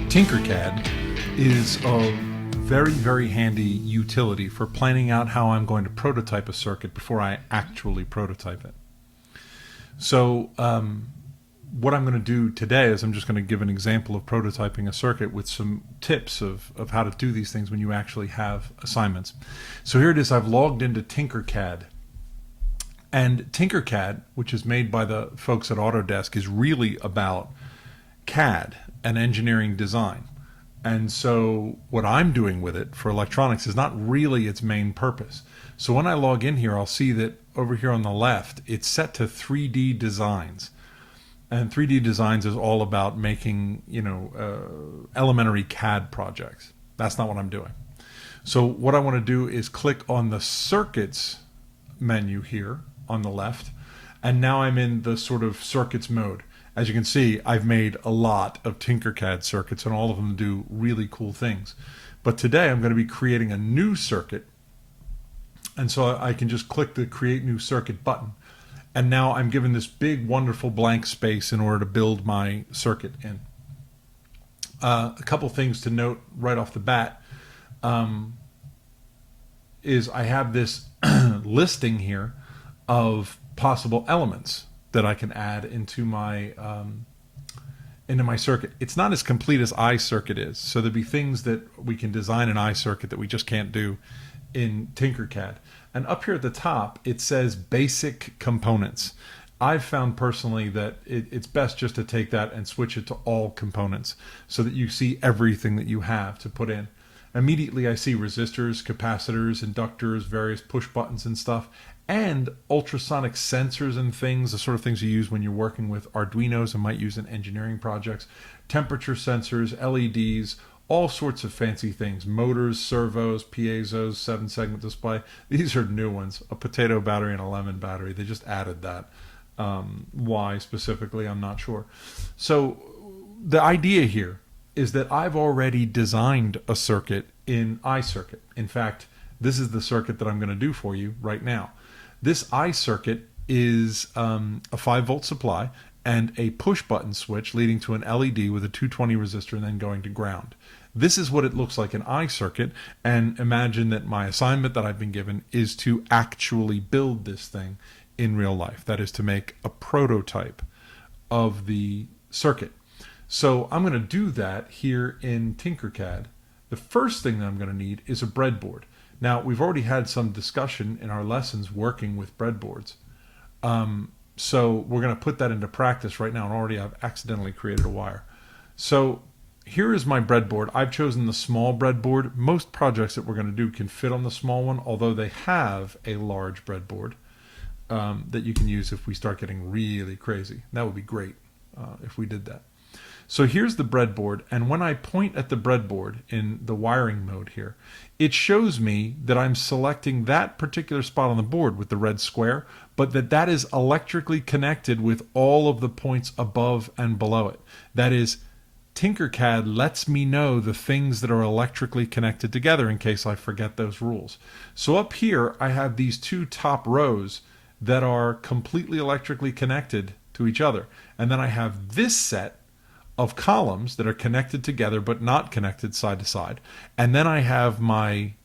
TinkerCad is a very, very handy utility for planning out how I'm going to prototype a circuit before I actually prototype it. So what I'm going to do today is I'm just going to give an example of prototyping a circuit with some tips of how to do these things when you actually have assignments. So here it is. I've logged into TinkerCad. And TinkerCad, which is made by the folks at Autodesk, is really about CAD and engineering design. And so what I'm doing with it for electronics is not really its main purpose. So when I log in here, I'll see that over here on the left, it's set to 3D designs. And 3D designs is all about making, elementary CAD projects. That's not what I'm doing. So what I want to do is click on the circuits menu here on the left, and now I'm in the sort of circuits mode. As you can see, I've made a lot of TinkerCAD circuits, and all of them do really cool things. But today I'm going to be creating a new circuit, and so I can just click the Create New Circuit button. And now I'm given this big, wonderful blank space in order to build my circuit in. A couple things to note right off the bat is I have this listing here of possible elements that I can add into my circuit. It's not as complete as iCircuit is, so there'll be things that we can design in iCircuit that we just can't do in TinkerCAD. And up here at the top, it says Basic Components. I've found personally that it's best just to take that and switch it to All Components so that you see everything that you have to put in. Immediately I see resistors, capacitors, inductors, various push buttons and stuff, and ultrasonic sensors and things, the sort of things you use when you're working with Arduinos and might use in engineering projects, temperature sensors, LEDs, all sorts of fancy things, motors, servos, piezos, 7-segment display. These are new ones, a potato battery and a lemon battery. They just added that. Why specifically, I'm not sure. So the idea here is that I've already designed a circuit in iCircuit. In fact, this is the circuit that I'm going to do for you right now. This iCircuit is a 5-volt supply and a push button switch leading to an LED with a 220 resistor and then going to ground. This is what it looks like in iCircuit, and imagine that my assignment that I've been given is to actually build this thing in real life. That is to make a prototype of the circuit. So I'm going to do that here in TinkerCAD. The first thing that I'm going to need is a breadboard. Now, we've already had some discussion in our lessons working with breadboards. So we're going to put that into practice right now, and already I've accidentally created a wire. So here is my breadboard. I've chosen the small breadboard. Most projects that we're going to do can fit on the small one, although they have a large breadboard that you can use if we start getting really crazy. That would be great if we did that. So here's the breadboard, and when I point at the breadboard in the wiring mode here, it shows me that I'm selecting that particular spot on the board with the red square, but that is electrically connected with all of the points above and below it. That is, TinkerCAD lets me know the things that are electrically connected together in case I forget those rules. So up here, I have these two top rows that are completely electrically connected to each other. And then I have this set of columns that are connected together but not connected side to side. And then I have my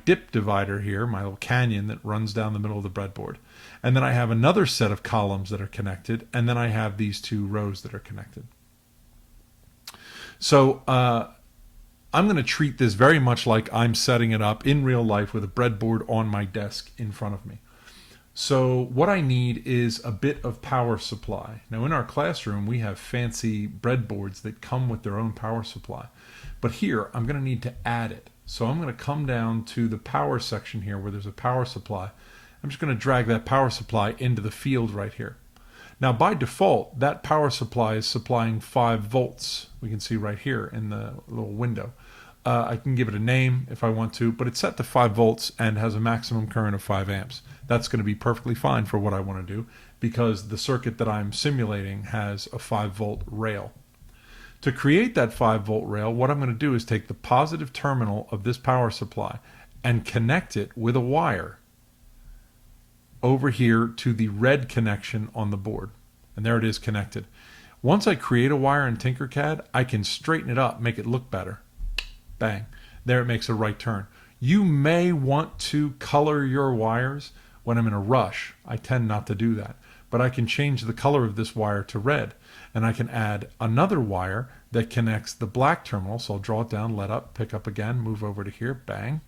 dip divider here, my little canyon that runs down the middle of the breadboard. And then I have another set of columns that are connected, and then I have these two rows that are connected. So I'm going to treat this very much like I'm setting it up in real life with a breadboard on my desk in front of me. So what I need is a bit of power supply. Now in our classroom we have fancy breadboards that come with their own power supply. But here I'm going to need to add it. So I'm going to come down to the power section here where there's a power supply. I'm just going to drag that power supply into the field right here. Now by default that power supply is supplying 5 volts. We can see right here in the little window. I can give it a name if I want to, but it's set to 5 volts and has a maximum current of 5 amps. That's going to be perfectly fine for what I want to do because the circuit that I'm simulating has a 5-volt rail. To create that 5-volt rail, what I'm going to do is take the positive terminal of this power supply and connect it with a wire over here to the red connection on the board. And there it is connected. Once I create a wire in TinkerCAD, I can straighten it up, make it look better. Bang. There it makes a right turn. You may want to color your wires when I'm in a rush. I tend not to do that. But I can change the color of this wire to red. And I can add another wire that connects the black terminal. So I'll draw it down, let up, pick up again, move over to here, bang.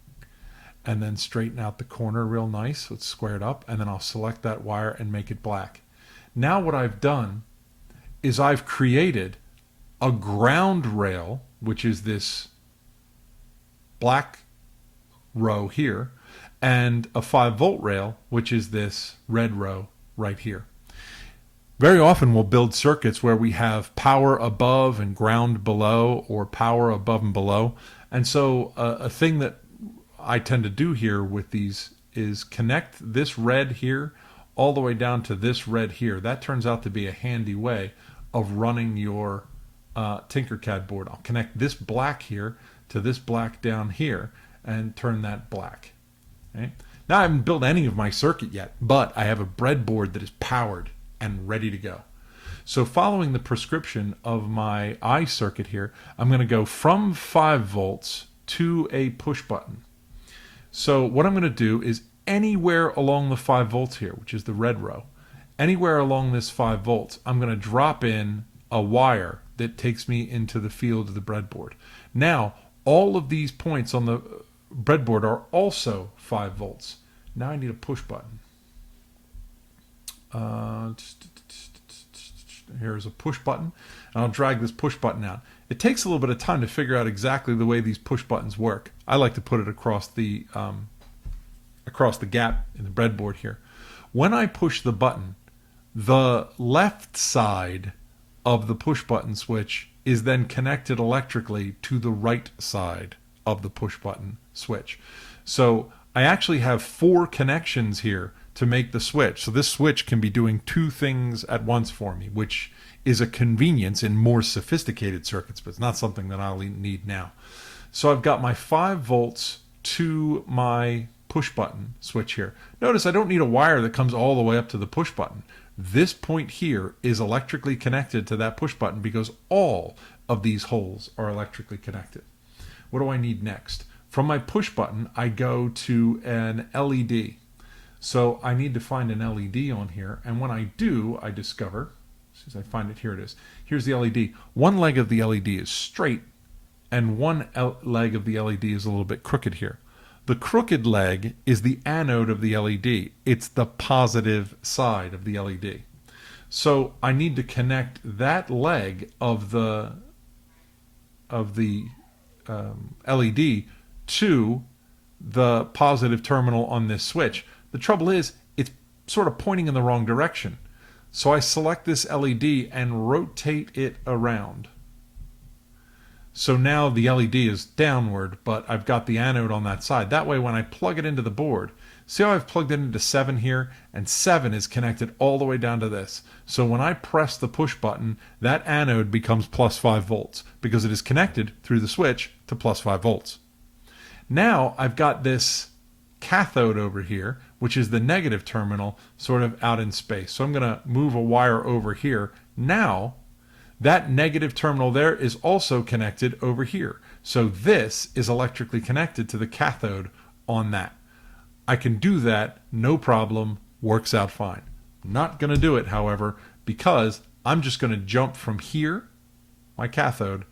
And then straighten out the corner real nice. So it's squared up. And then I'll select that wire and make it black. Now what I've done is I've created a ground rail, which is this black row here, and a 5-volt rail, which is this red row right here. Very often we'll build circuits where we have power above and ground below, or power above and below. And so a thing that I tend to do here with these is connect this red here all the way down to this red here. That turns out to be a handy way of running your TinkerCAD board. I'll connect this black here to this black down here and turn that black. Okay? Now I haven't built any of my circuit yet, but I have a breadboard that is powered and ready to go. So following the prescription of my I circuit here, I'm going to go from 5 volts to a push button. So what I'm going to do is anywhere along the 5 volts here, which is the red row, anywhere along this 5 volts, I'm going to drop in a wire that takes me into the field of the breadboard. Now, all of these points on the breadboard are also 5 volts. Now I need a push button. Here's a push button, and I'll drag this push button out. It takes a little bit of time to figure out exactly the way these push buttons work. I like to put it across the gap in the breadboard here. When I push the button, the left side of the push button switch is then connected electrically to the right side of the push button switch. So I actually have 4 connections here to make the switch. So this switch can be doing 2 things at once for me, which is a convenience in more sophisticated circuits, but it's not something that I'll need now. So I've got my 5 volts to my push button switch here. Notice I don't need a wire that comes all the way up to the push button. This point here is electrically connected to that push button because all of these holes are electrically connected. What do I need next? From my push button, I go to an LED. So I need to find an LED on here, and when I do, I discover, as I find it, here it is. Here's the LED. One leg of the LED is straight, and one leg of the LED is a little bit crooked here. The crooked leg is the anode of the LED. It's the positive side of the LED. So I need to connect that leg of the LED to the positive terminal on this switch. The trouble is, it's sort of pointing in the wrong direction. So I select this LED and rotate it around. So now the LED is downward, but I've got the anode on that side. That way, when I plug it into the board, see how I've plugged it into 7 here? And 7 is connected all the way down to this. So when I press the push button, that anode becomes plus 5 volts because it is connected through the switch to plus 5 volts. Now I've got this cathode over here, which is the negative terminal, sort of out in space. So I'm going to move a wire over here. Now, that negative terminal there is also connected over here. So this is electrically connected to the cathode on that. I can do that, no problem, works out fine. Not going to do it, however, because I'm just going to jump from here, my cathode,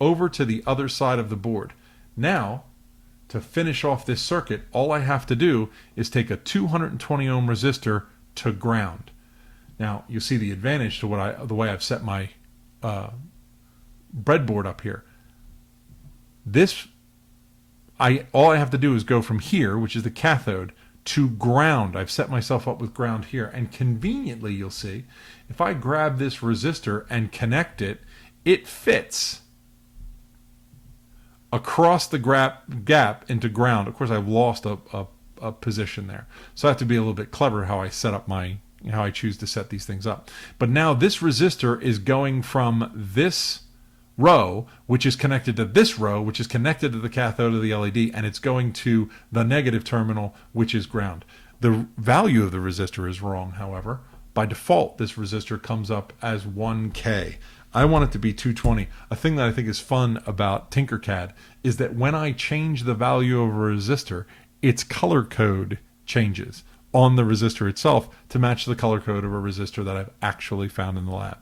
over to the other side of the board. Now, to finish off this circuit, all I have to do is take a 220 ohm resistor to ground. Now, you see the advantage to the way I've set my breadboard up here. All I have to do is go from here, which is the cathode, to ground. I've set myself up with ground here, and conveniently, you'll see, if I grab this resistor and connect it, it fits across the gap into ground. Of course, I've lost a position there, so I have to be a little bit clever how I set up how I choose to set these things up. But now this resistor is going from this row, which is connected to this row, which is connected to the cathode of the LED, and it's going to the negative terminal, which is ground. The value of the resistor is wrong, however. by default, this resistor comes up as 1K. I want it to be 220. A thing that I think is fun about TinkerCad is that when I change the value of a resistor, its color code changes on the resistor itself to match the color code of a resistor that I've actually found in the lab.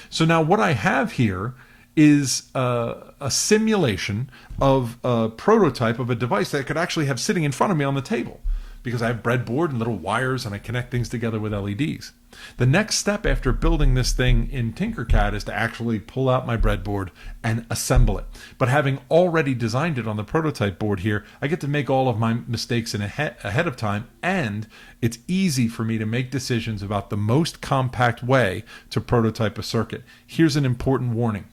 So now what I have here is a simulation of a prototype of a device that I could actually have sitting in front of me on the table, because I have breadboard and little wires and I connect things together with LEDs. The next step after building this thing in TinkerCad is to actually pull out my breadboard and assemble it. But having already designed it on the prototype board here, I get to make all of my mistakes ahead of time, and it's easy for me to make decisions about the most compact way to prototype a circuit. Here's an important warning.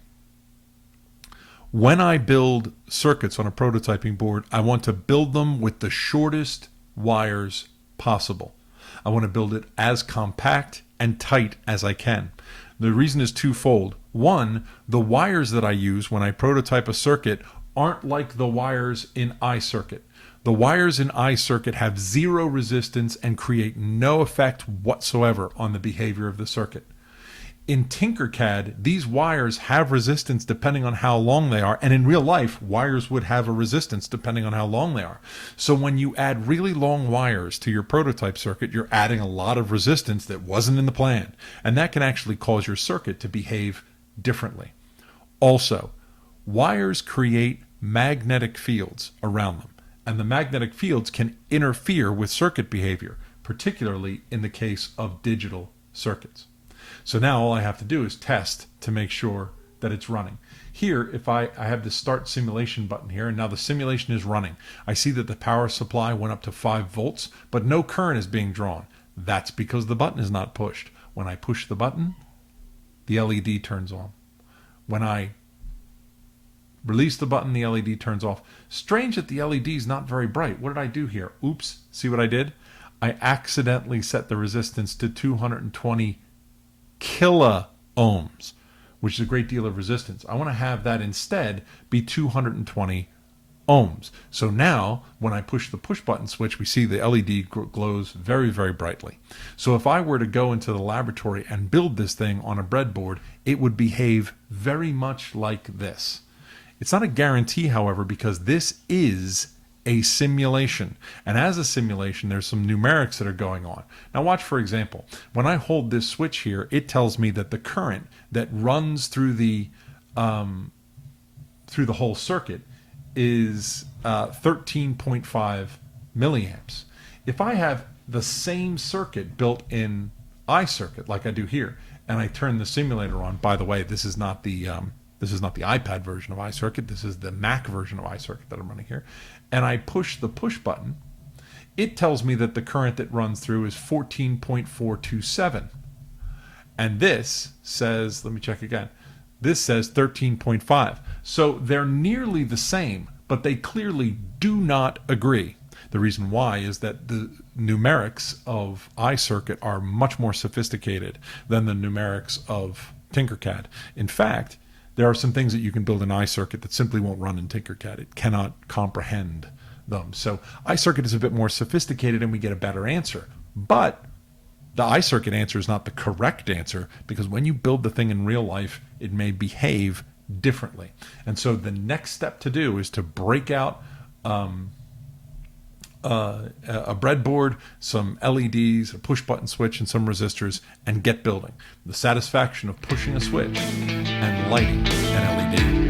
When I build circuits on a prototyping board, I want to build them with the shortest wires possible. I want to build it as compact and tight as I can. The reason is twofold. One, the wires that I use when I prototype a circuit aren't like the wires in iCircuit. The wires in iCircuit have zero resistance and create no effect whatsoever on the behavior of the circuit. In TinkerCad, these wires have resistance depending on how long they are, and in real life, wires would have a resistance depending on how long they are. So when you add really long wires to your prototype circuit, you're adding a lot of resistance that wasn't in the plan, and that can actually cause your circuit to behave differently. Also, wires create magnetic fields around them, and the magnetic fields can interfere with circuit behavior, particularly in the case of digital circuits. So now all I have to do is test to make sure that it's running. Here, if I have the start simulation button here, and now the simulation is running. I see that the power supply went up to 5 volts, but no current is being drawn. That's because the button is not pushed. When I push the button, the LED turns on. When I release the button, the LED turns off. Strange that the LED is not very bright. What did I do here? Oops, see what I did? I accidentally set the resistance to 220 kiloohms, which is a great deal of resistance. I want to have that instead be 220 ohms. So now when I push the push button switch, we see the LED glows very, very brightly. So if I were to go into the laboratory and build this thing on a breadboard, it would behave very much like this. It's not a guarantee, however, because this is a simulation. And as a simulation, there's some numerics that are going on. Now watch, for example, when I hold this switch here, it tells me that the current that runs through the whole circuit is 13.5 milliamps. If I have the same circuit built in iCircuit like I do here, and I turn the simulator on, by the way, this is not the iPad version of iCircuit. This is the Mac version of iCircuit that I'm running here. And I push the push button, it tells me that the current that runs through is 14.427. And this says, let me check again, this says 13.5. So they're nearly the same, but they clearly do not agree. The reason why is that the numerics of iCircuit are much more sophisticated than the numerics of TinkerCad. In fact, there are some things that you can build in iCircuit that simply won't run in TinkerCad. It cannot comprehend them. So iCircuit is a bit more sophisticated and we get a better answer. But the iCircuit answer is not the correct answer, because when you build the thing in real life, it may behave differently. And so the next step to do is to break out a breadboard, some LEDs, a push button switch, and some resistors, and get building. The satisfaction of pushing a switch and lighting an LED.